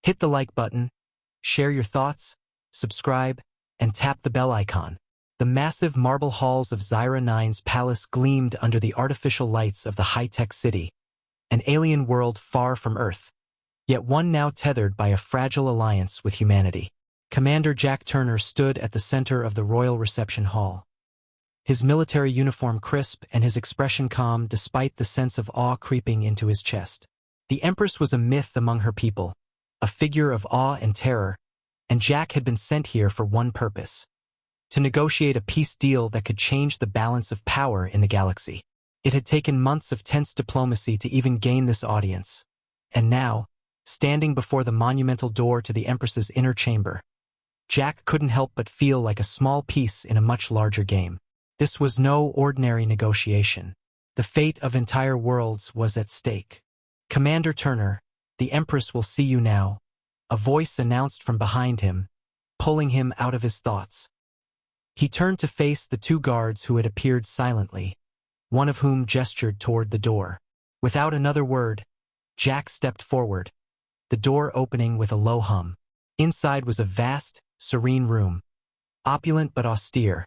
Hit the like button, share your thoughts, subscribe, and tap the bell icon. The massive marble halls of Zyra 9's palace gleamed under the artificial lights of the high-tech city, an alien world far from Earth, yet one now tethered by a fragile alliance with humanity. Commander Jack Turner stood at the center of the royal reception hall. His military uniform crisp and his expression calm despite the sense of awe creeping into his chest. The Empress was a myth among her people, a figure of awe and terror, and Jack had been sent here for one purpose: to negotiate a peace deal that could change the balance of power in the galaxy. It had taken months of tense diplomacy to even gain this audience, and now, standing before the monumental door to the Empress's inner chamber, Jack couldn't help but feel like a small piece in a much larger game. This was no ordinary negotiation. The fate of entire worlds was at stake. "Commander Turner, the Empress will see you now," a voice announced from behind him, pulling him out of his thoughts. He turned to face the two guards who had appeared silently, one of whom gestured toward the door. Without another word, Jack stepped forward, the door opening with a low hum. Inside was a vast, serene room, opulent but austere,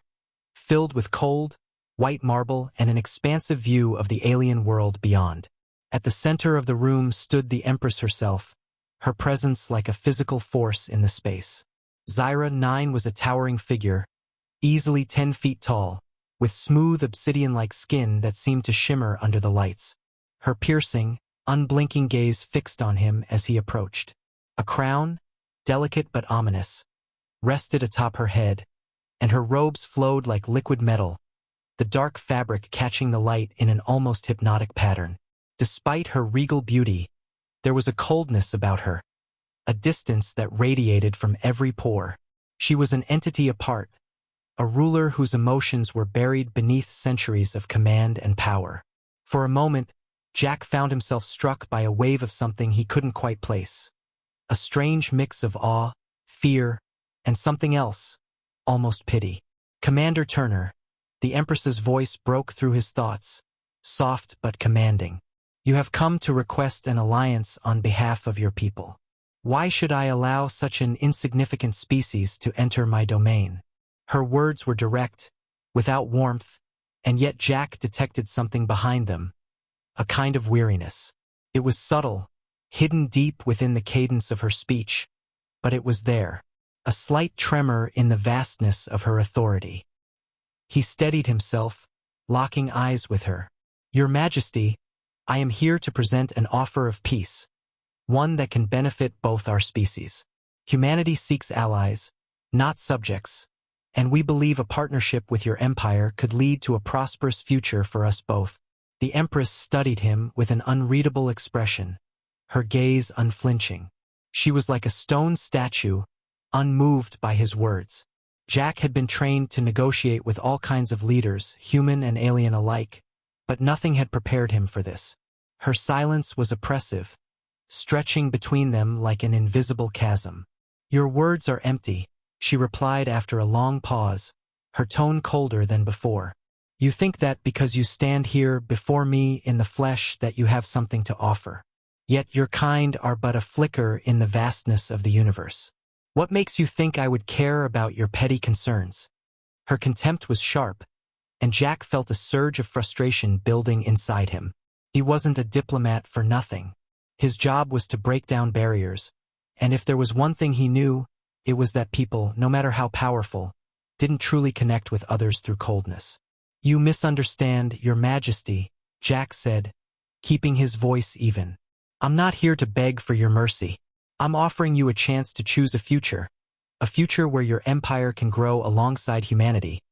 filled with cold, white marble and an expansive view of the alien world beyond. At the center of the room stood the Empress herself, her presence like a physical force in the space. Zyra 9 was a towering figure, easily 10 feet tall, with smooth obsidian-like skin that seemed to shimmer under the lights. Her piercing, unblinking gaze fixed on him as he approached. A crown, delicate but ominous, rested atop her head, and her robes flowed like liquid metal, the dark fabric catching the light in an almost hypnotic pattern. Despite her regal beauty, there was a coldness about her, a distance that radiated from every pore. She was an entity apart, a ruler whose emotions were buried beneath centuries of command and power. For a moment, Jack found himself struck by a wave of something he couldn't quite place. A strange mix of awe, fear, and something else, almost pity. "Commander Turner," the Empress's voice broke through his thoughts, soft but commanding. "You have come to request an alliance on behalf of your people. Why should I allow such an insignificant species to enter my domain?" Her words were direct, without warmth, and yet Jack detected something behind them, a kind of weariness. It was subtle, hidden deep within the cadence of her speech, but it was there, a slight tremor in the vastness of her authority. He steadied himself, locking eyes with her. "Your Majesty, I am here to present an offer of peace, one that can benefit both our species. Humanity seeks allies, not subjects, and we believe a partnership with your empire could lead to a prosperous future for us both." The Empress studied him with an unreadable expression, her gaze unflinching. She was like a stone statue, unmoved by his words. Jack had been trained to negotiate with all kinds of leaders, human and alien alike, but nothing had prepared him for this. Her silence was oppressive, stretching between them like an invisible chasm. "Your words are empty," she replied after a long pause, her tone colder than before. "You think that because you stand here before me in the flesh that you have something to offer. Yet your kind are but a flicker in the vastness of the universe. What makes you think I would care about your petty concerns?" Her contempt was sharp, and Jack felt a surge of frustration building inside him. He wasn't a diplomat for nothing. His job was to break down barriers, and if there was one thing he knew, it was that people, no matter how powerful, didn't truly connect with others through coldness. "You misunderstand, Your Majesty," Jack said, keeping his voice even. "I'm not here to beg for your mercy. I'm offering you a chance to choose a future where your empire can grow alongside humanity,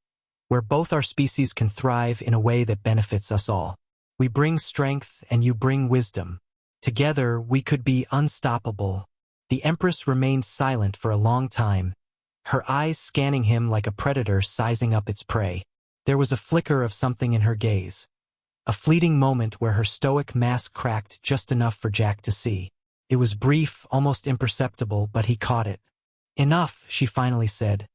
where both our species can thrive in a way that benefits us all. We bring strength and you bring wisdom. Together we could be unstoppable." The Empress remained silent for a long time, her eyes scanning him like a predator sizing up its prey. There was a flicker of something in her gaze, a fleeting moment where her stoic mask cracked just enough for Jack to see. It was brief, almost imperceptible, but he caught it. "Enough," she finally said,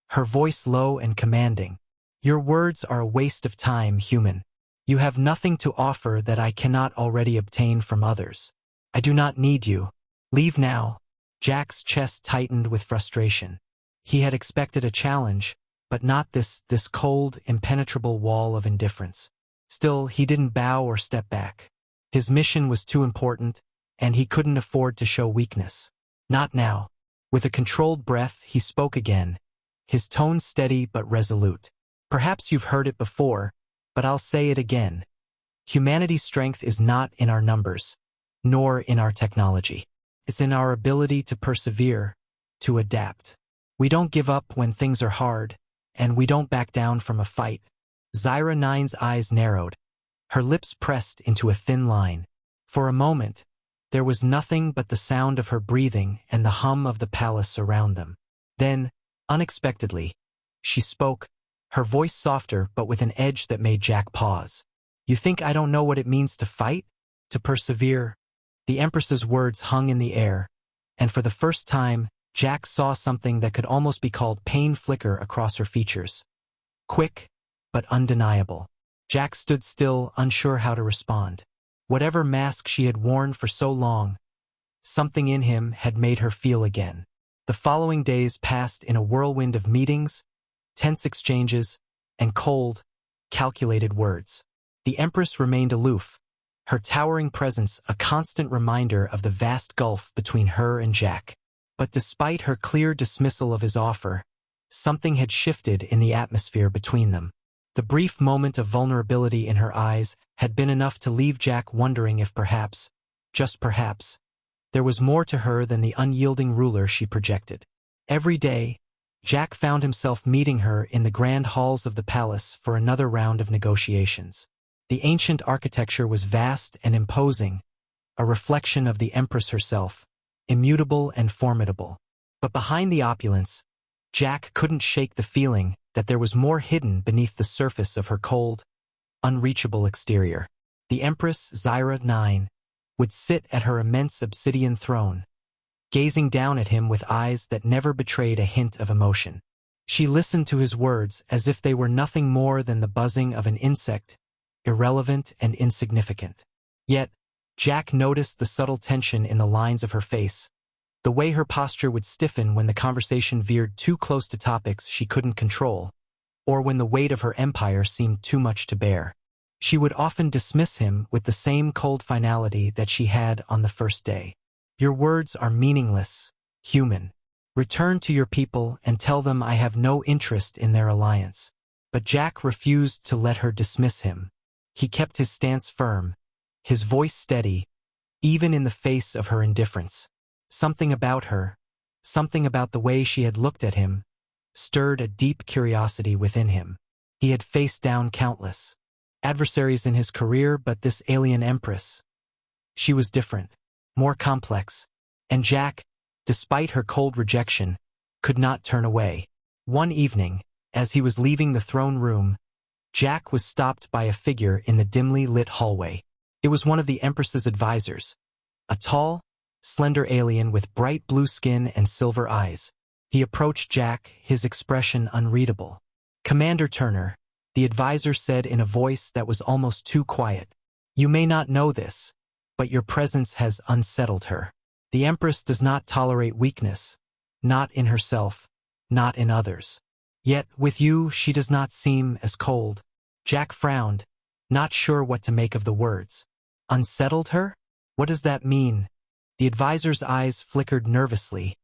her voice low and commanding. "Your words are a waste of time, human. You have nothing to offer that I cannot already obtain from others. I do not need you. Leave now." Jack's chest tightened with frustration. He had expected a challenge, but not this cold, impenetrable wall of indifference. Still, he didn't bow or step back. His mission was too important, and he couldn't afford to show weakness. Not now. With a controlled breath, he spoke again, his tone steady but resolute. Perhaps you've heard it before, but I'll say it again. Humanity's strength is not in our numbers, nor in our technology. It's in our ability to persevere, to adapt. We don't give up when things are hard, and we don't back down from a fight. Zyra 9's eyes narrowed. Her lips pressed into a thin line. For a moment, there was nothing but the sound of her breathing and the hum of the palace around them. Then, unexpectedly, she spoke, her voice softer but with an edge that made Jack pause. You think I don't know what it means to fight? To persevere? The Empress's words hung in the air, and for the first time, Jack saw something that could almost be called pain flicker across her features. Quick, but undeniable. Jack stood still, unsure how to respond. Whatever mask she had worn for so long, something in him had made her feel again. The following days passed in a whirlwind of meetings, tense exchanges, and cold, calculated words. The Empress remained aloof, her towering presence a constant reminder of the vast gulf between her and Jack. But despite her clear dismissal of his offer, something had shifted in the atmosphere between them. The brief moment of vulnerability in her eyes had been enough to leave Jack wondering if perhaps, just perhaps, there was more to her than the unyielding ruler she projected. Every day, Jack found himself meeting her in the grand halls of the palace for another round of negotiations. The ancient architecture was vast and imposing, a reflection of the Empress herself, immutable and formidable. But behind the opulence, Jack couldn't shake the feeling that there was more hidden beneath the surface of her cold, unreachable exterior. The Empress, Zyra 9, would sit at her immense obsidian throne, gazing down at him with eyes that never betrayed a hint of emotion. She listened to his words as if they were nothing more than the buzzing of an insect, irrelevant and insignificant. Yet, Jack noticed the subtle tension in the lines of her face, the way her posture would stiffen when the conversation veered too close to topics she couldn't control, or when the weight of her empire seemed too much to bear. She would often dismiss him with the same cold finality that she had on the first day. Your words are meaningless, human. Return to your people and tell them I have no interest in their alliance. But Jack refused to let her dismiss him. He kept his stance firm, his voice steady, even in the face of her indifference. Something about her, something about the way she had looked at him, stirred a deep curiosity within him. He had faced down countless adversaries in his career, but this alien Empress, she was different, more complex, and Jack, despite her cold rejection, could not turn away. One evening, as he was leaving the throne room, Jack was stopped by a figure in the dimly lit hallway. It was one of the Empress's advisors, a tall, slender alien with bright blue skin and silver eyes. He approached Jack, his expression unreadable. Commander Turner, the advisor said in a voice that was almost too quiet. You may not know this, but your presence has unsettled her. The Empress does not tolerate weakness, not in herself, not in others. Yet, with you, she does not seem as cold. Jack frowned, not sure what to make of the words. Unsettled her? What does that mean? The advisor's eyes flickered nervously,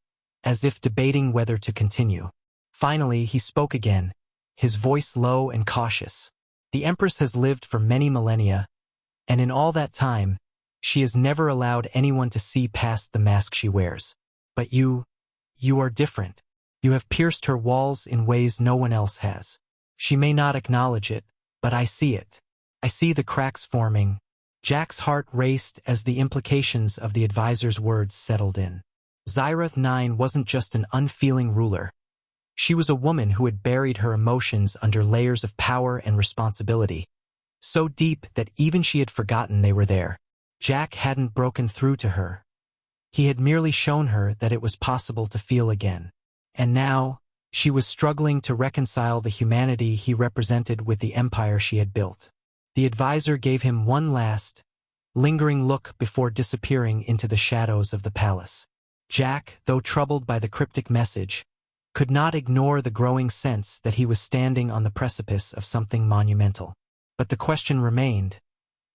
as if debating whether to continue. Finally, he spoke again, his voice low and cautious. The Empress has lived for many millennia, and in all that time, she has never allowed anyone to see past the mask she wears. But you are different. You have pierced her walls in ways no one else has. She may not acknowledge it, but I see it. I see the cracks forming. Jack's heart raced as the implications of the advisor's words settled in. Zyra 9 wasn't just an unfeeling ruler. She was a woman who had buried her emotions under layers of power and responsibility, so deep that even she had forgotten they were there. Jack hadn't broken through to her. He had merely shown her that it was possible to feel again. And now, she was struggling to reconcile the humanity he represented with the empire she had built. The advisor gave him one last, lingering look before disappearing into the shadows of the palace. Jack, though troubled by the cryptic message, could not ignore the growing sense that he was standing on the precipice of something monumental. But the question remained,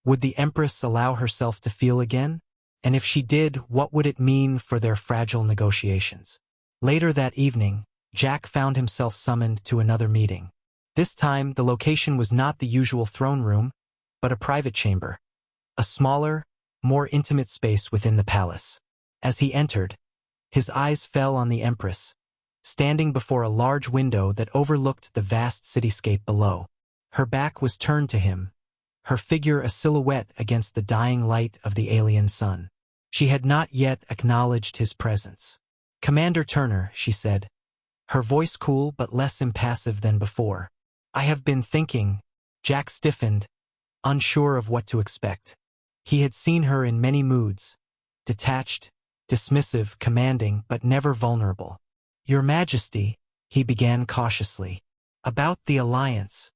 would the Empress allow herself to feel again? And if she did, what would it mean for their fragile negotiations? Later that evening, Jack found himself summoned to another meeting. This time, the location was not the usual throne room, but a private chamber, a smaller, more intimate space within the palace. As he entered, his eyes fell on the Empress, standing before a large window that overlooked the vast cityscape below. Her back was turned to him, her figure a silhouette against the dying light of the alien sun. She had not yet acknowledged his presence. "Commander Turner," she said, her voice cool but less impassive than before. "I have been thinking." Jack stiffened, unsure of what to expect. He had seen her in many moods, detached, dismissive, commanding, but never vulnerable. "Your Majesty," he began cautiously. "About the alliance."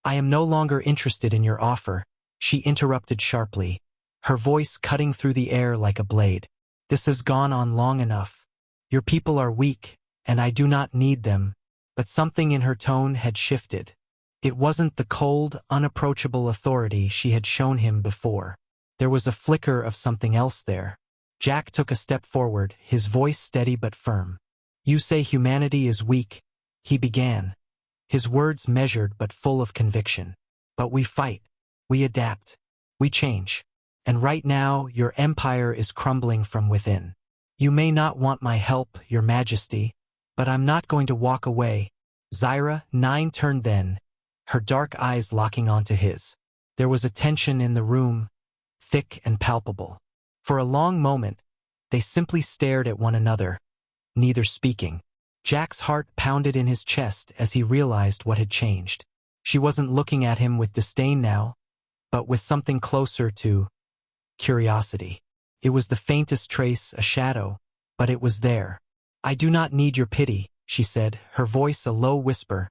"I am no longer interested in your offer," she interrupted sharply, her voice cutting through the air like a blade. "This has gone on long enough. Your people are weak, and I do not need them." But something in her tone had shifted. It wasn't the cold, unapproachable authority she had shown him before. There was a flicker of something else there. Jack took a step forward, his voice steady but firm. "You say humanity is weak," he began, his words measured but full of conviction. "But we fight, we adapt, we change. And right now, your empire is crumbling from within. You may not want my help, Your Majesty, but I'm not going to walk away." Zyra 9 turned then, her dark eyes locking onto his. There was a tension in the room, thick and palpable. For a long moment, they simply stared at one another, neither speaking. Jack's heart pounded in his chest as he realized what had changed. She wasn't looking at him with disdain now, but with something closer to curiosity. It was the faintest trace, a shadow, but it was there. "I do not need your pity," she said, her voice a low whisper,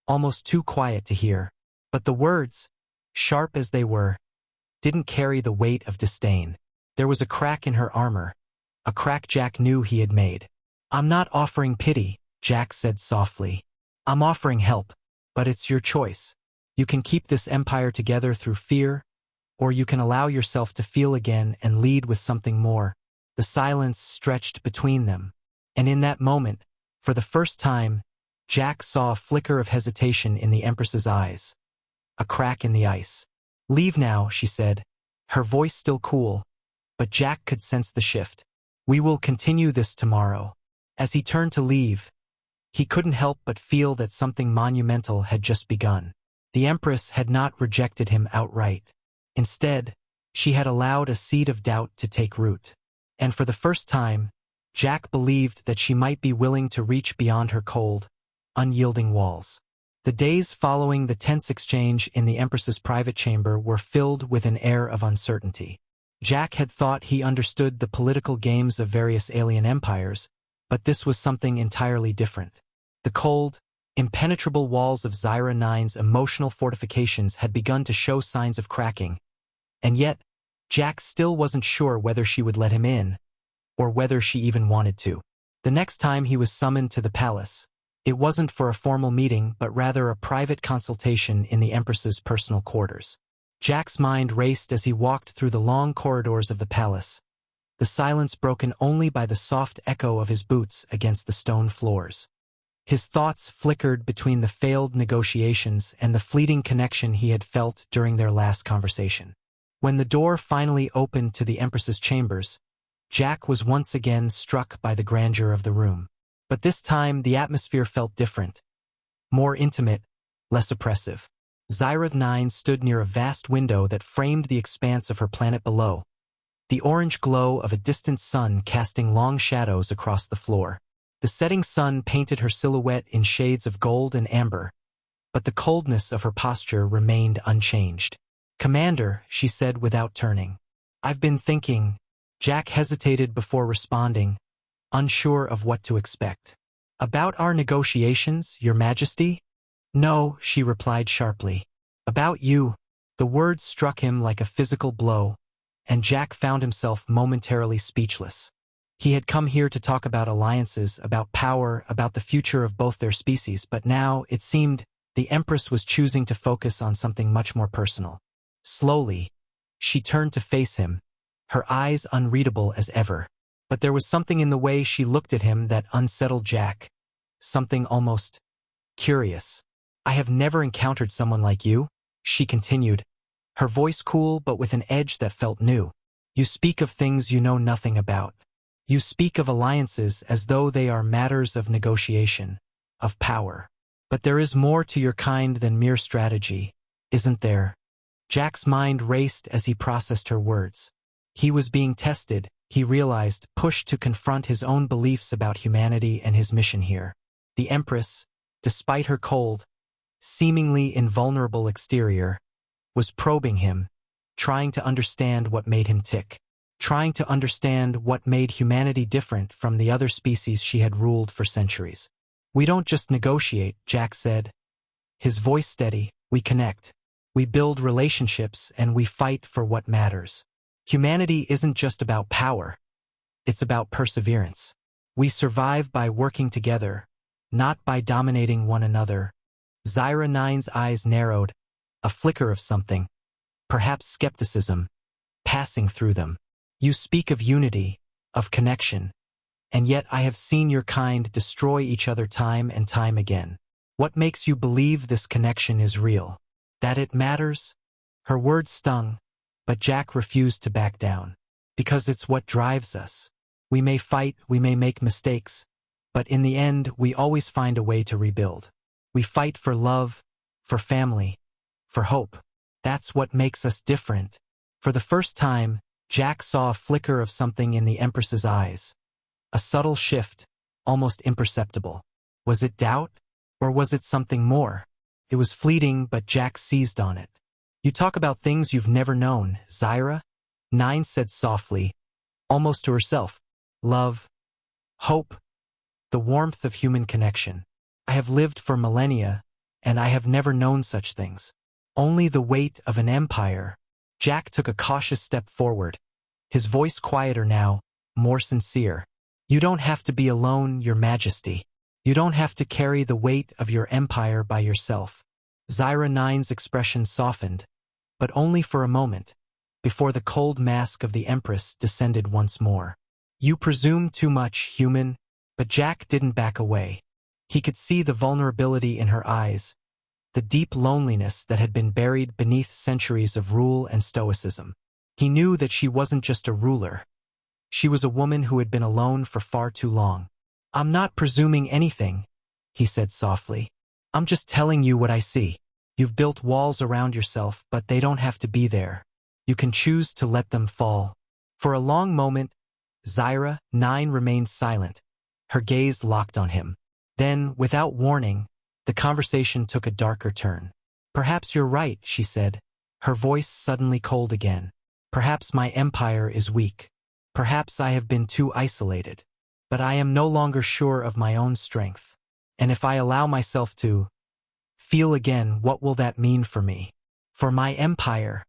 almost too quiet to hear. But the words, sharp as they were, didn't carry the weight of disdain. There was a crack in her armor, a crack Jack knew he had made. "I'm not offering pity," Jack said softly. "I'm offering help, but it's your choice. You can keep this empire together through fear, or you can allow yourself to feel again and lead with something more." The silence stretched between them, and in that moment, for the first time, Jack saw a flicker of hesitation in the Empress's eyes, a crack in the ice. "Leave now," she said, her voice still cool, but Jack could sense the shift. "We will continue this tomorrow." As he turned to leave, he couldn't help but feel that something monumental had just begun. The Empress had not rejected him outright. Instead, she had allowed a seed of doubt to take root. And for the first time, Jack believed that she might be willing to reach beyond her cold, unyielding walls. The days following the tense exchange in the Empress's private chamber were filled with an air of uncertainty. Jack had thought he understood the political games of various alien empires, but this was something entirely different. The cold, impenetrable walls of Zyra 9's emotional fortifications had begun to show signs of cracking, and yet, Jack still wasn't sure whether she would let him in, or whether she even wanted to. The next time he was summoned to the palace, it wasn't for a formal meeting but rather a private consultation in the Empress's personal quarters. Jack's mind raced as he walked through the long corridors of the palace, the silence broken only by the soft echo of his boots against the stone floors. His thoughts flickered between the failed negotiations and the fleeting connection he had felt during their last conversation. When the door finally opened to the Empress's chambers, Jack was once again struck by the grandeur of the room. But this time the atmosphere felt different, more intimate, less oppressive. Zyra 9 stood near a vast window that framed the expanse of her planet below, the orange glow of a distant sun casting long shadows across the floor. The setting sun painted her silhouette in shades of gold and amber, but the coldness of her posture remained unchanged. "Commander," she said without turning. "I've been thinking." Jack hesitated before responding, unsure of what to expect. "About our negotiations, Your Majesty?" "No," she replied sharply. "About you." The words struck him like a physical blow, and Jack found himself momentarily speechless. He had come here to talk about alliances, about power, about the future of both their species, but now, it seemed, the Empress was choosing to focus on something much more personal. Slowly, she turned to face him, her eyes unreadable as ever. But there was something in the way she looked at him that unsettled Jack. Something almost curious. "I have never encountered someone like you," she continued, her voice cool but with an edge that felt new. "You speak of things you know nothing about. You speak of alliances as though they are matters of negotiation, of power. But there is more to your kind than mere strategy, isn't there?" Jack's mind raced as he processed her words. He was being tested, he realized, pushed to confront his own beliefs about humanity and his mission here. The Empress, despite her cold, seemingly invulnerable exterior, was probing him, trying to understand what made him tick, trying to understand what made humanity different from the other species she had ruled for centuries. "We don't just negotiate," Jack said, his voice steady. "We connect. We build relationships and we fight for what matters. Humanity isn't just about power. It's about perseverance. We survive by working together, not by dominating one another." Zyra 9's eyes narrowed, a flicker of something, perhaps skepticism, passing through them. "You speak of unity, of connection, and yet I have seen your kind destroy each other time and time again. What makes you believe this connection is real? That it matters?" Her words stung, but Jack refused to back down. "Because it's what drives us. We may fight, we may make mistakes, but in the end we always find a way to rebuild. We fight for love, for family, for hope. That's what makes us different." For the first time, Jack saw a flicker of something in the Empress's eyes. A subtle shift, almost imperceptible. Was it doubt? Or was it something more? It was fleeting, but Jack seized on it. "You talk about things you've never known, Zyra," 9 said softly, almost to herself. "Love, hope, the warmth of human connection. I have lived for millennia, and I have never known such things. Only the weight of an empire." Jack took a cautious step forward, his voice quieter now, more sincere. "You don't have to be alone, Your Majesty. You don't have to carry the weight of your empire by yourself." Zyra 9's expression softened, but only for a moment, before the cold mask of the Empress descended once more. "You presume too much, human." But Jack didn't back away. He could see the vulnerability in her eyes, the deep loneliness that had been buried beneath centuries of rule and stoicism. He knew that she wasn't just a ruler. She was a woman who had been alone for far too long. "I'm not presuming anything," he said softly. "I'm just telling you what I see. You've built walls around yourself, but they don't have to be there. You can choose to let them fall." For a long moment, Zyra 9 remained silent, her gaze locked on him. Then, without warning, the conversation took a darker turn. "Perhaps you're right," she said, her voice suddenly cold again. "Perhaps my empire is weak. Perhaps I have been too isolated. But I am no longer sure of my own strength. And if I allow myself to feel again, what will that mean for me? For my empire?"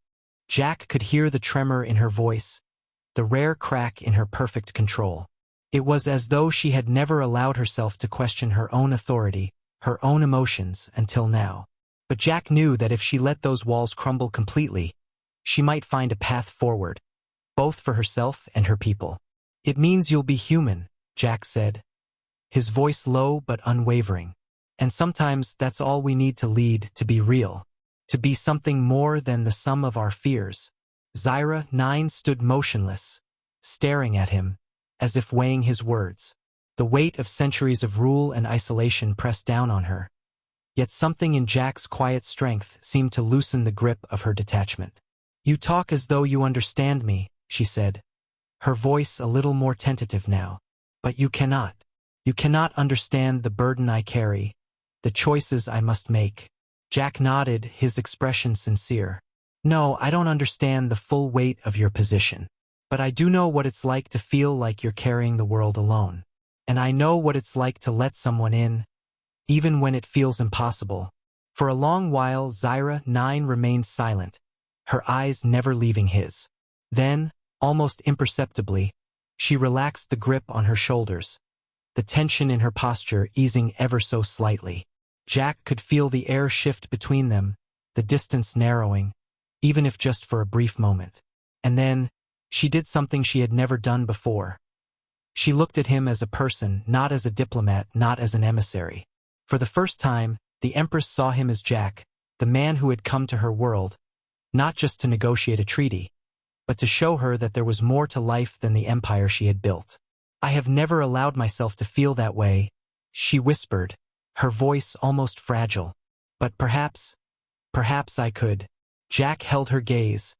Jack could hear the tremor in her voice, the rare crack in her perfect control. It was as though she had never allowed herself to question her own authority, her own emotions, until now. But Jack knew that if she let those walls crumble completely, she might find a path forward, both for herself and her people. "It means you'll be human," Jack said, his voice low but unwavering. "And sometimes that's all we need to lead, to be real, to be something more than the sum of our fears." Zyra 9 stood motionless, staring at him, as if weighing his words. The weight of centuries of rule and isolation pressed down on her. Yet something in Jack's quiet strength seemed to loosen the grip of her detachment. "You talk as though you understand me," she said, her voice a little more tentative now. "But you cannot. You cannot understand the burden I carry, the choices I must make." Jack nodded, his expression sincere. "No, I don't understand the full weight of your position. But I do know what it's like to feel like you're carrying the world alone. And I know what it's like to let someone in, even when it feels impossible." For a long while, Zyra 9 remained silent, her eyes never leaving his. Then, almost imperceptibly, She relaxed the grip on her shoulders, the tension in her posture easing ever so slightly. Jack could feel the air shift between them, the distance narrowing, even if just for a brief moment. And then, she did something she had never done before. She looked at him as a person, not as a diplomat, not as an emissary. For the first time, the Empress saw him as Jack, the man who had come to her world, not just to negotiate a treaty, but to show her that there was more to life than the empire she had built. "I have never allowed myself to feel that way," she whispered, her voice almost fragile. "But perhaps I could." Jack held her gaze,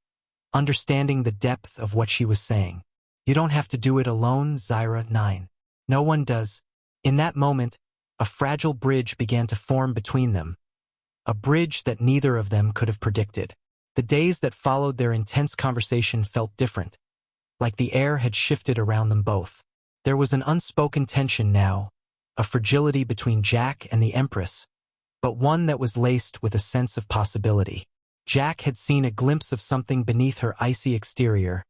understanding the depth of what she was saying. "You don't have to do it alone, Zyra 9. No one does." In that moment, a fragile bridge began to form between them, a bridge that neither of them could have predicted. The days that followed their intense conversation felt different, like the air had shifted around them both. There was an unspoken tension now, a fragility between Jack and the Empress, but one that was laced with a sense of possibility. Jack had seen a glimpse of something beneath her icy exterior,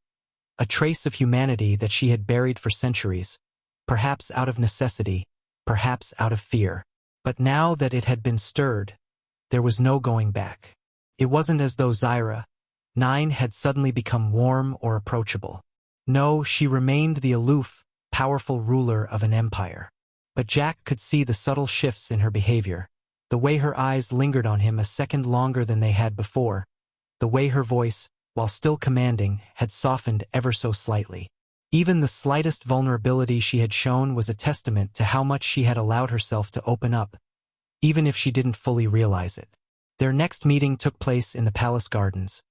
a trace of humanity that she had buried for centuries, perhaps out of necessity, perhaps out of fear. But now that it had been stirred, there was no going back. It wasn't as though Zyra 9 had suddenly become warm or approachable. No, she remained the aloof, powerful ruler of an empire. But Jack could see the subtle shifts in her behavior, the way her eyes lingered on him a second longer than they had before, the way her voice, while still commanding, had softened ever so slightly. Even the slightest vulnerability she had shown was a testament to how much she had allowed herself to open up, even if she didn't fully realize it. Their next meeting took place in the palace gardens,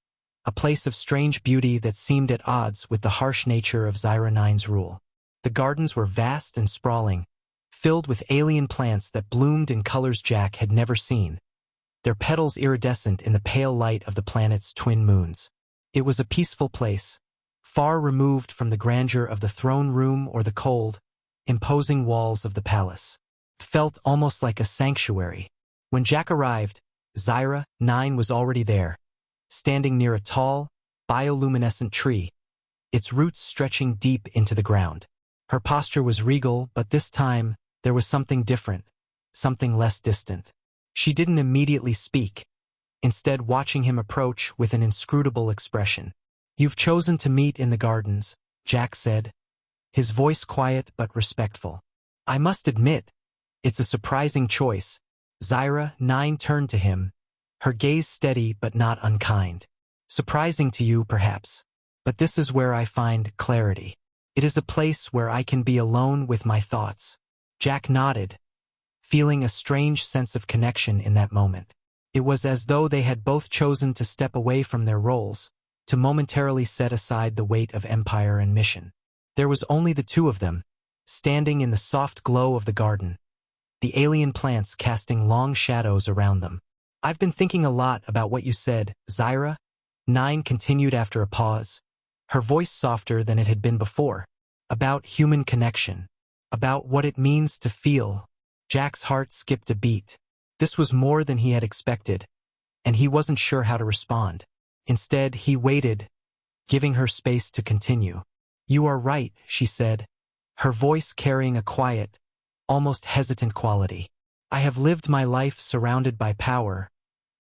a place of strange beauty that seemed at odds with the harsh nature of Zyra 9's rule. The gardens were vast and sprawling, filled with alien plants that bloomed in colors Jack had never seen, their petals iridescent in the pale light of the planet's twin moons. It was a peaceful place, far removed from the grandeur of the throne room or the cold, imposing walls of the palace. It felt almost like a sanctuary. When Jack arrived, Zyra 9 was already there, standing near a tall, bioluminescent tree, its roots stretching deep into the ground. Her posture was regal, but this time, there was something different, something less distant. She didn't immediately speak, instead watching him approach with an inscrutable expression. "You've chosen to meet in the gardens," Jack said, his voice quiet but respectful. "I must admit, it's a surprising choice." Zyra 9 turned to him, her gaze steady but not unkind. "Surprising to you, perhaps, but this is where I find clarity. It is a place where I can be alone with my thoughts." Jack nodded, feeling a strange sense of connection in that moment. It was as though they had both chosen to step away from their roles, to momentarily set aside the weight of empire and mission. There was only the two of them, standing in the soft glow of the garden, the alien plants casting long shadows around them. "I've been thinking a lot about what you said," Zyra 9 continued after a pause, her voice softer than it had been before, "about human connection, about what it means to feel." Jack's heart skipped a beat. This was more than he had expected, and he wasn't sure how to respond. Instead, he waited, giving her space to continue. "You are right," she said, her voice carrying a quiet, almost hesitant quality. "I have lived my life surrounded by power,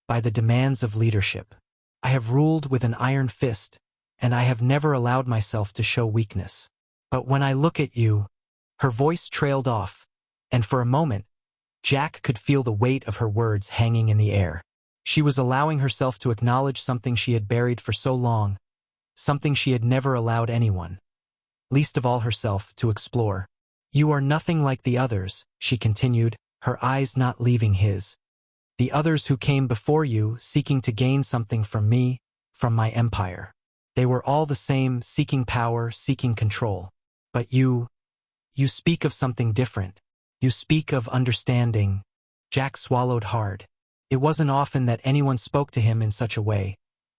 by the demands of leadership. I have ruled with an iron fist, and I have never allowed myself to show weakness. But when I look at you," her voice trailed off, and for a moment, Jack could feel the weight of her words hanging in the air. She was allowing herself to acknowledge something she had buried for so long, something she had never allowed anyone, least of all herself, to explore. "You are nothing like the others," she continued, her eyes not leaving his. "The others who came before you, seeking to gain something from me, from my empire. They were all the same, seeking power, seeking control. But you speak of something different. You speak of understanding." Jack swallowed hard. It wasn't often that anyone spoke to him in such a way,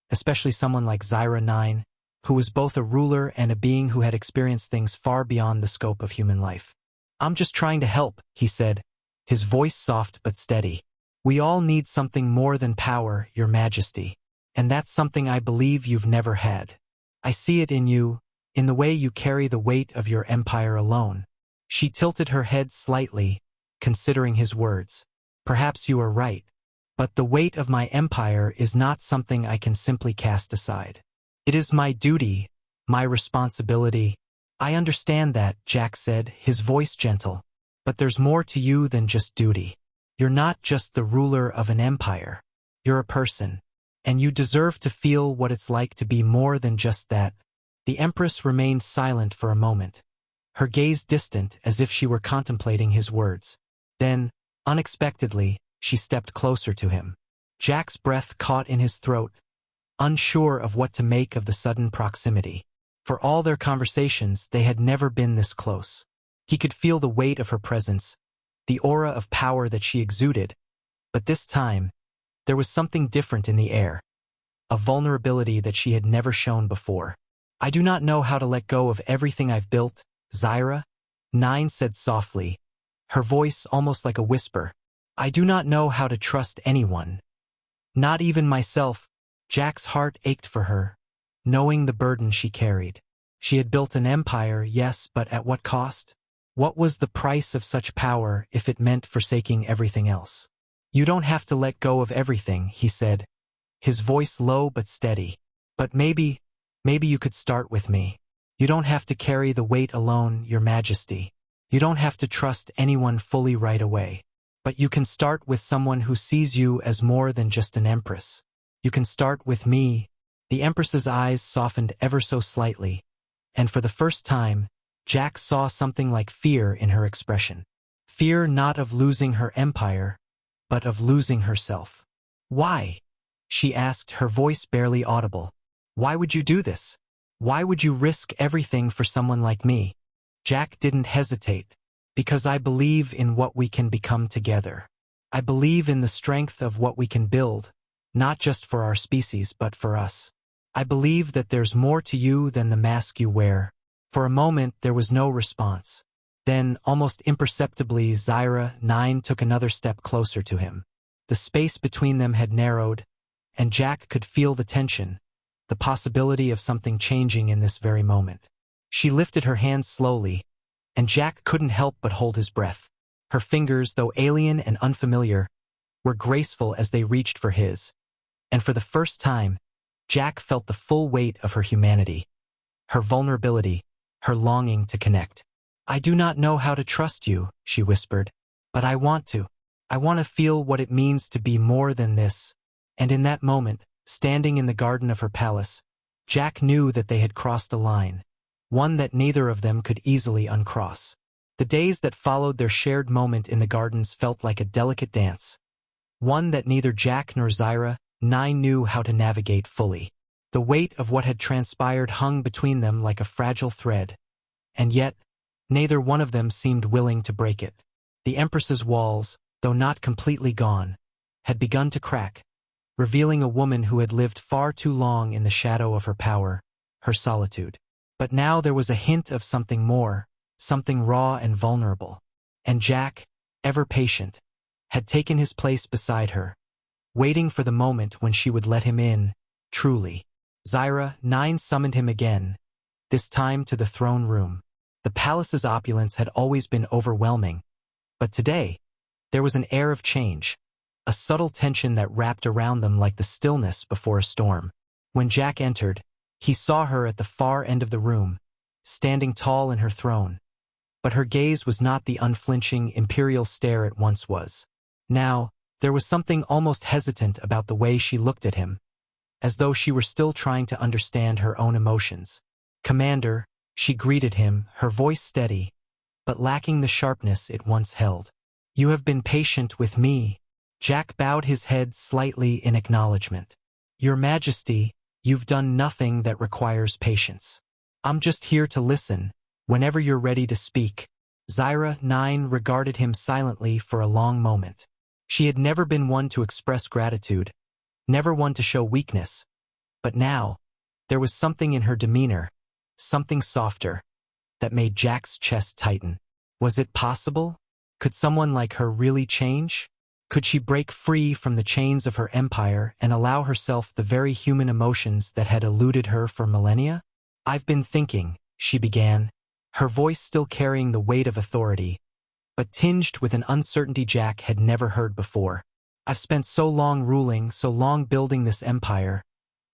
especially someone like Zyra 9, who was both a ruler and a being who had experienced things far beyond the scope of human life. "I'm just trying to help," he said, his voice soft but steady. "We all need something more than power, Your Majesty. And that's something I believe you've never had. I see it in you, in the way you carry the weight of your empire alone. She tilted her head slightly, considering his words. Perhaps you are right. But the weight of my empire is not something I can simply cast aside. It is my duty, my responsibility. I understand that, Jack said, his voice gentle. But there's more to you than just duty. You're not just the ruler of an empire. You're a person. And you deserve to feel what it's like to be more than just that. The Empress remained silent for a moment, her gaze distant as if she were contemplating his words. Then, unexpectedly, she stepped closer to him. Jack's breath caught in his throat, unsure of what to make of the sudden proximity. For all their conversations, they had never been this close. He could feel the weight of her presence, the aura of power that she exuded, but this time, there was something different in the air, a vulnerability that she had never shown before. I do not know how to let go of everything I've built, Zyra, Nine said softly, her voice almost like a whisper. I do not know how to trust anyone. Not even myself. Jack's heart ached for her, knowing the burden she carried. She had built an empire, yes, but at what cost? What was the price of such power if it meant forsaking everything else? You don't have to let go of everything, he said, his voice low but steady. But maybe you could start with me. You don't have to carry the weight alone, Your Majesty. You don't have to trust anyone fully right away. But you can start with someone who sees you as more than just an empress. You can start with me. The Empress's eyes softened ever so slightly, and for the first time, Jack saw something like fear in her expression. Fear not of losing her empire, but of losing herself. Why? She asked, her voice barely audible. Why would you do this? Why would you risk everything for someone like me? Jack didn't hesitate. Because I believe in what we can become together. I believe in the strength of what we can build, not just for our species but for us. I believe that there's more to you than the mask you wear. For a moment there was no response. Then, almost imperceptibly, Zyra, Nine took another step closer to him. The space between them had narrowed, and Jack could feel the tension, the possibility of something changing in this very moment. She lifted her hands slowly, and Jack couldn't help but hold his breath. Her fingers, though alien and unfamiliar, were graceful as they reached for his. And for the first time, Jack felt the full weight of her humanity, her vulnerability, her longing to connect. I do not know how to trust you, she whispered, but I want to. I want to feel what it means to be more than this. And in that moment, standing in the garden of her palace, Jack knew that they had crossed a line, one that neither of them could easily uncross. The days that followed their shared moment in the gardens felt like a delicate dance, one that neither Jack nor Zyra, Nine knew how to navigate fully. The weight of what had transpired hung between them like a fragile thread, and yet, neither one of them seemed willing to break it. The Empress's walls, though not completely gone, had begun to crack, revealing a woman who had lived far too long in the shadow of her power, her solitude. But now there was a hint of something more, something raw and vulnerable. And Jack, ever patient, had taken his place beside her, waiting for the moment when she would let him in, truly. Zyra, Nine summoned him again, this time to the throne room. The palace's opulence had always been overwhelming, but today, there was an air of change, a subtle tension that wrapped around them like the stillness before a storm. When Jack entered, he saw her at the far end of the room, standing tall in her throne. But her gaze was not the unflinching, imperial stare it once was. Now, there was something almost hesitant about the way she looked at him, as though she were still trying to understand her own emotions. Commander, she greeted him, her voice steady, but lacking the sharpness it once held. You have been patient with me. Jack bowed his head slightly in acknowledgement. Your Majesty, you've done nothing that requires patience. I'm just here to listen, whenever you're ready to speak. Zyra, Nine regarded him silently for a long moment. She had never been one to express gratitude, never one to show weakness. But now, there was something in her demeanor, something softer, that made Jack's chest tighten. Was it possible? Could someone like her really change? Could she break free from the chains of her empire and allow herself the very human emotions that had eluded her for millennia? I've been thinking, she began, her voice still carrying the weight of authority, but tinged with an uncertainty Jack had never heard before. I've spent so long ruling, so long building this empire,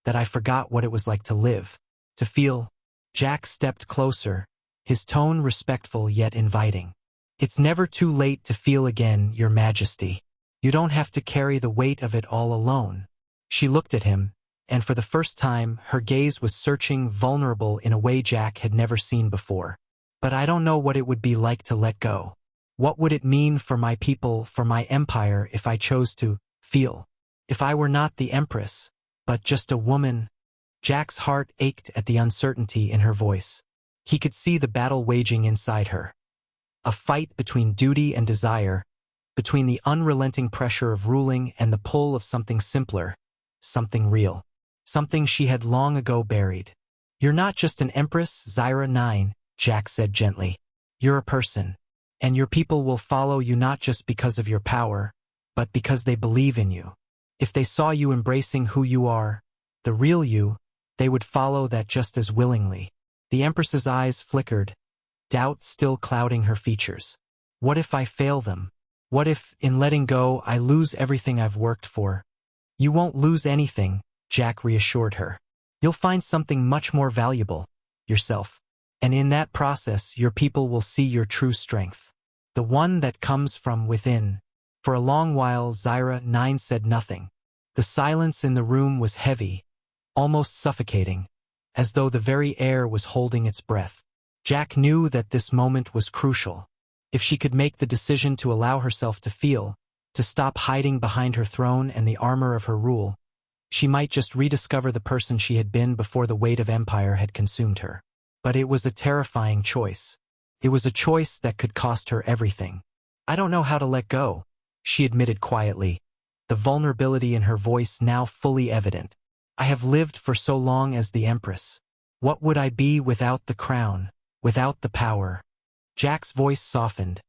that I forgot what it was like to live, to feel. Jack stepped closer, his tone respectful yet inviting. It's never too late to feel again, Your Majesty. You don't have to carry the weight of it all alone. She looked at him, and for the first time, her gaze was searching, vulnerable in a way Jack had never seen before. But I don't know what it would be like to let go. What would it mean for my people, for my empire, if I chose to feel? If I were not the Empress, but just a woman? Jack's heart ached at the uncertainty in her voice. He could see the battle waging inside her. A fight between duty and desire, between the unrelenting pressure of ruling and the pull of something simpler, something real, something she had long ago buried. You're not just an Empress, Zyra 9, Jack said gently. You're a person, and your people will follow you not just because of your power, but because they believe in you. If they saw you embracing who you are, the real you, they would follow that just as willingly. The Empress's eyes flickered, doubt still clouding her features. What if I fail them? What if, in letting go, I lose everything I've worked for? You won't lose anything, Jack reassured her. You'll find something much more valuable, yourself. And in that process, your people will see your true strength, the one that comes from within. For a long while, Zyra 9 said nothing. The silence in the room was heavy, almost suffocating, as though the very air was holding its breath. Jack knew that this moment was crucial. If she could make the decision to allow herself to feel, to stop hiding behind her throne and the armor of her rule, she might just rediscover the person she had been before the weight of empire had consumed her. But it was a terrifying choice. It was a choice that could cost her everything. I don't know how to let go, she admitted quietly, the vulnerability in her voice now fully evident. I have lived for so long as the Empress. What would I be without the crown, without the power? Jack's voice softened,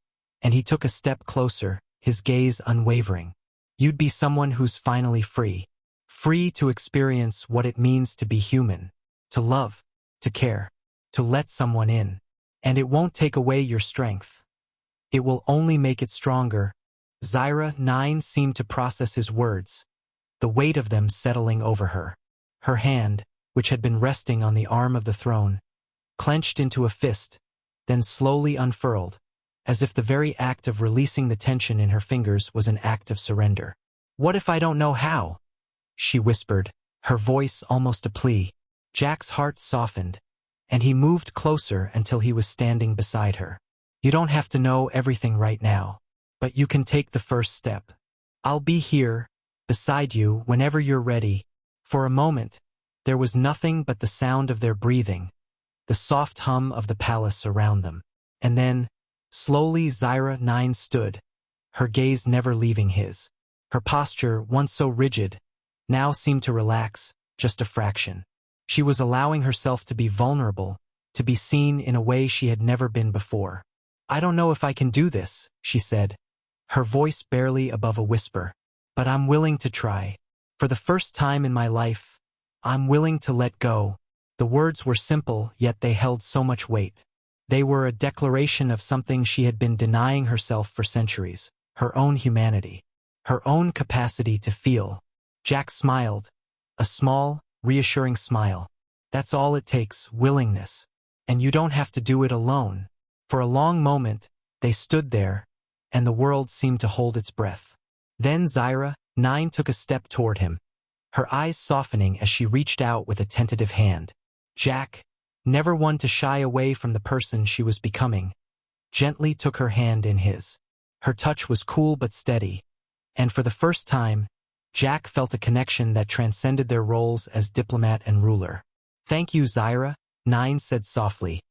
and he took a step closer, his gaze unwavering. You'd be someone who's finally free. Free to experience what it means to be human, to love, to care, to let someone in. And it won't take away your strength. It will only make it stronger. Zyra 9 seemed to process his words, the weight of them settling over her. Her hand, which had been resting on the arm of the throne, clenched into a fist, then slowly unfurled, as if the very act of releasing the tension in her fingers was an act of surrender. What if I don't know how? She whispered, her voice almost a plea. Jack's heart softened, and he moved closer until he was standing beside her. You don't have to know everything right now, but you can take the first step. I'll be here, beside you, whenever you're ready. For a moment, there was nothing but the sound of their breathing, the soft hum of the palace around them. And then, slowly Zyra 9 stood, her gaze never leaving his. Her posture, once so rigid, now seemed to relax, just a fraction. She was allowing herself to be vulnerable, to be seen in a way she had never been before. I don't know if I can do this, she said, her voice barely above a whisper. But I'm willing to try. For the first time in my life, I'm willing to let go. The words were simple, yet they held so much weight. They were a declaration of something she had been denying herself for centuries, her own humanity, her own capacity to feel. Jack smiled, a small, reassuring smile. That's all it takes, willingness. And you don't have to do it alone. For a long moment, they stood there, and the world seemed to hold its breath. Then Zyra 9 took a step toward him, her eyes softening as she reached out with a tentative hand. Jack, never one to shy away from the person she was becoming, gently took her hand in his. Her touch was cool but steady, and for the first time, Jack felt a connection that transcended their roles as diplomat and ruler. Thank you, Zyra 9 said softly,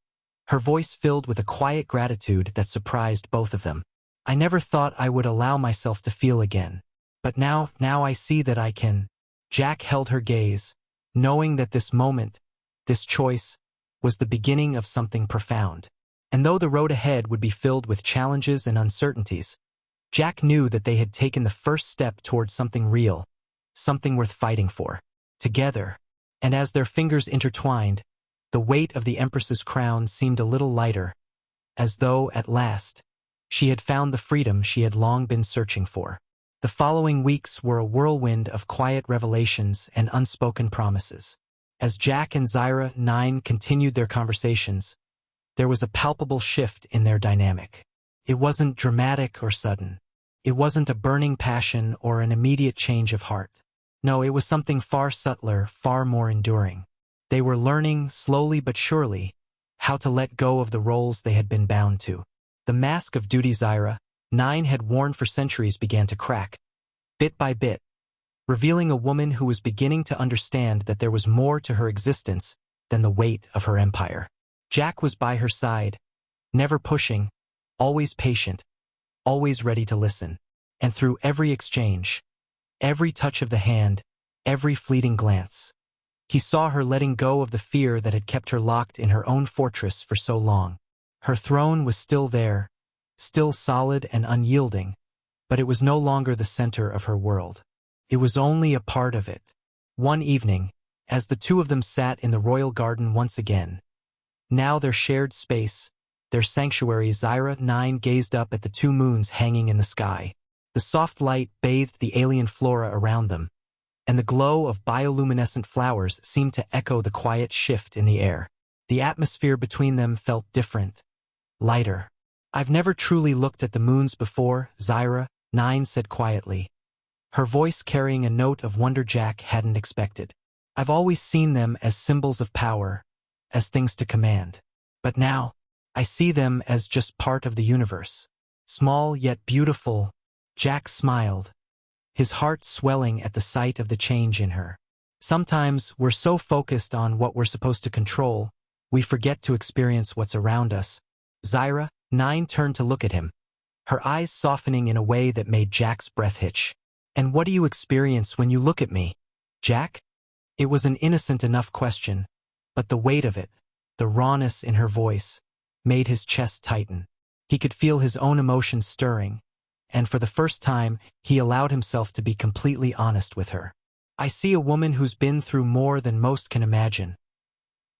her voice filled with a quiet gratitude that surprised both of them. I never thought I would allow myself to feel again. But now I see that I can. Jack held her gaze, knowing that this moment, this choice, was the beginning of something profound. And though the road ahead would be filled with challenges and uncertainties, Jack knew that they had taken the first step towards something real, something worth fighting for, together. And as their fingers intertwined, The weight of the Empress's crown seemed a little lighter, as though, at last, she had found the freedom she had long been searching for. The following weeks were a whirlwind of quiet revelations and unspoken promises. As Jack and Zyra 9 continued their conversations, there was a palpable shift in their dynamic. It wasn't dramatic or sudden. It wasn't a burning passion or an immediate change of heart. No, it was something far subtler, far more enduring. They were learning, slowly but surely, how to let go of the roles they had been bound to. The mask of duty Zyra 9 had worn for centuries began to crack, bit by bit, revealing a woman who was beginning to understand that there was more to her existence than the weight of her empire. Jack was by her side, never pushing, always patient, always ready to listen. And through every exchange, every touch of the hand, every fleeting glance, he saw her letting go of the fear that had kept her locked in her own fortress for so long. Her throne was still there, still solid and unyielding, but it was no longer the center of her world. It was only a part of it. One evening, as the two of them sat in the royal garden once again, now their shared space, their sanctuary, Zyra 9 gazed up at the two moons hanging in the sky. The soft light bathed the alien flora around them, and the glow of bioluminescent flowers seemed to echo the quiet shift in the air. The atmosphere between them felt different, lighter. "I've never truly looked at the moons before," Zyra 9 said quietly, her voice carrying a note of wonder Jack hadn't expected. "I've always seen them as symbols of power, as things to command. But now, I see them as just part of the universe. Small yet beautiful." Jack smiled, his heart swelling at the sight of the change in her. Sometimes we're so focused on what we're supposed to control, we forget to experience what's around us. Zyra 9 turned to look at him, her eyes softening in a way that made Jack's breath hitch. "And what do you experience when you look at me, Jack?" It was an innocent enough question, but the weight of it, the rawness in her voice, made his chest tighten. He could feel his own emotions stirring, and for the first time, he allowed himself to be completely honest with her. "I see a woman who's been through more than most can imagine,"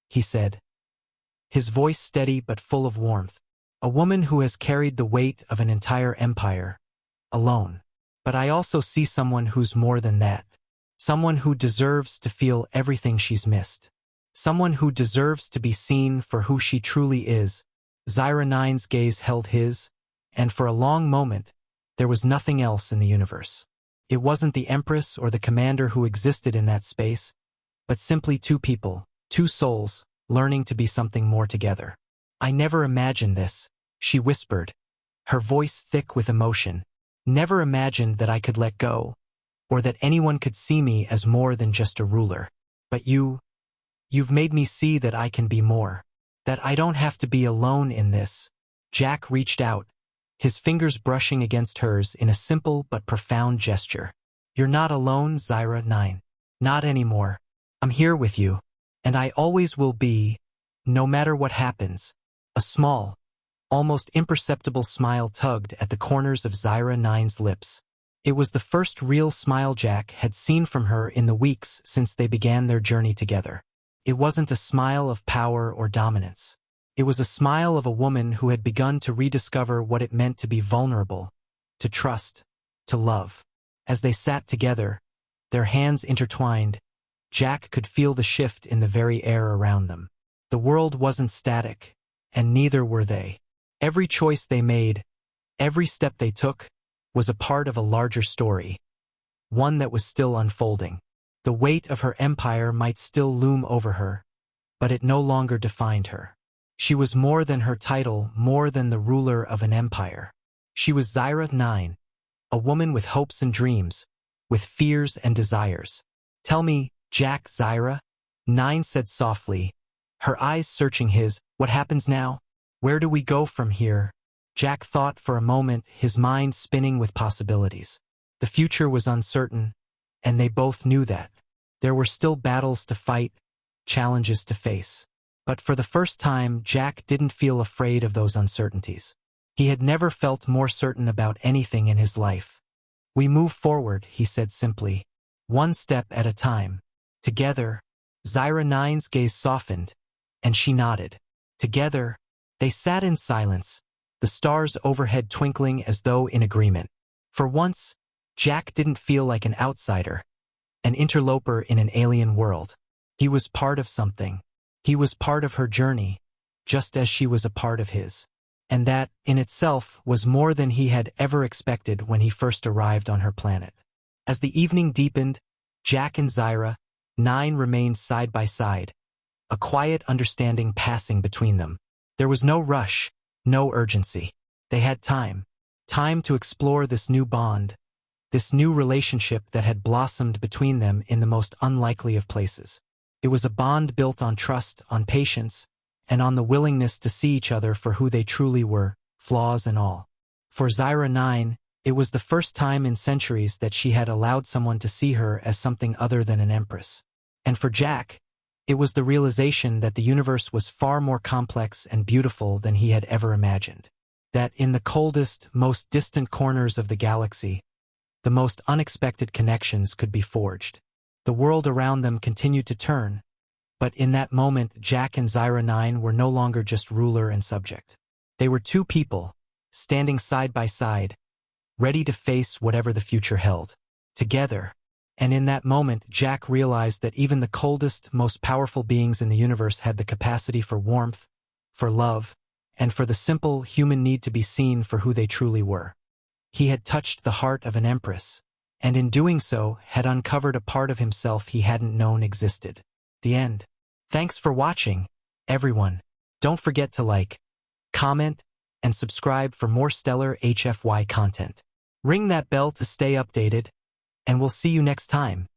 he said, his voice steady but full of warmth. "A woman who has carried the weight of an entire empire, alone. But I also see someone who's more than that. Someone who deserves to feel everything she's missed. Someone who deserves to be seen for who she truly is." Zyra 9's gaze held his, and for a long moment, there was nothing else in the universe. It wasn't the Empress or the commander who existed in that space, but simply two people, two souls, learning to be something more together. "I never imagined this," she whispered, her voice thick with emotion. "Never imagined that I could let go, or that anyone could see me as more than just a ruler. But you've made me see that I can be more, that I don't have to be alone in this." Jack reached out, his fingers brushing against hers in a simple but profound gesture. "You're not alone, Zyra 9. Not anymore. I'm here with you, and I always will be, no matter what happens." A small, almost imperceptible smile tugged at the corners of Zyra 9's lips. It was the first real smile Jack had seen from her in the weeks since they began their journey together. It wasn't a smile of power or dominance. It was a smile of a woman who had begun to rediscover what it meant to be vulnerable, to trust, to love. As they sat together, their hands intertwined, Jack could feel the shift in the very air around them. The world wasn't static, and neither were they. Every choice they made, every step they took, was a part of a larger story, one that was still unfolding. The weight of her empire might still loom over her, but it no longer defined her. She was more than her title, more than the ruler of an empire. She was Zyra 9, a woman with hopes and dreams, with fears and desires. "Tell me, Jack," Zyra 9 said softly, her eyes searching his. "What happens now? Where do we go from here?" Jack thought for a moment, his mind spinning with possibilities. The future was uncertain, and they both knew that. There were still battles to fight, challenges to face. But for the first time, Jack didn't feel afraid of those uncertainties. He had never felt more certain about anything in his life. "We move forward," he said simply, "one step at a time. Together." Zyra 9's gaze softened, and she nodded. Together, they sat in silence, the stars overhead twinkling as though in agreement. For once, Jack didn't feel like an outsider, an interloper in an alien world. He was part of something. He was part of her journey, just as she was a part of his. And that, in itself, was more than he had ever expected when he first arrived on her planet. As the evening deepened, Jack and Zyra, 9, remained side by side, a quiet understanding passing between them. There was no rush, no urgency. They had time to explore this new bond, this new relationship that had blossomed between them in the most unlikely of places. It was a bond built on trust, on patience, and on the willingness to see each other for who they truly were, flaws and all. For Zyra 9, it was the first time in centuries that she had allowed someone to see her as something other than an empress. And for Jack, it was the realization that the universe was far more complex and beautiful than he had ever imagined. That in the coldest, most distant corners of the galaxy, the most unexpected connections could be forged. The world around them continued to turn, but in that moment Jack and Zyra 9 were no longer just ruler and subject. They were two people, standing side by side, ready to face whatever the future held. Together. And in that moment Jack realized that even the coldest, most powerful beings in the universe had the capacity for warmth, for love, and for the simple human need to be seen for who they truly were. He had touched the heart of an empress, and in doing so had uncovered a part of himself he hadn't known existed. The end. Thanks for watching, everyone. Don't forget to like, comment, and subscribe for more stellar HFY content. Ring that bell to stay updated, and we'll see you next time.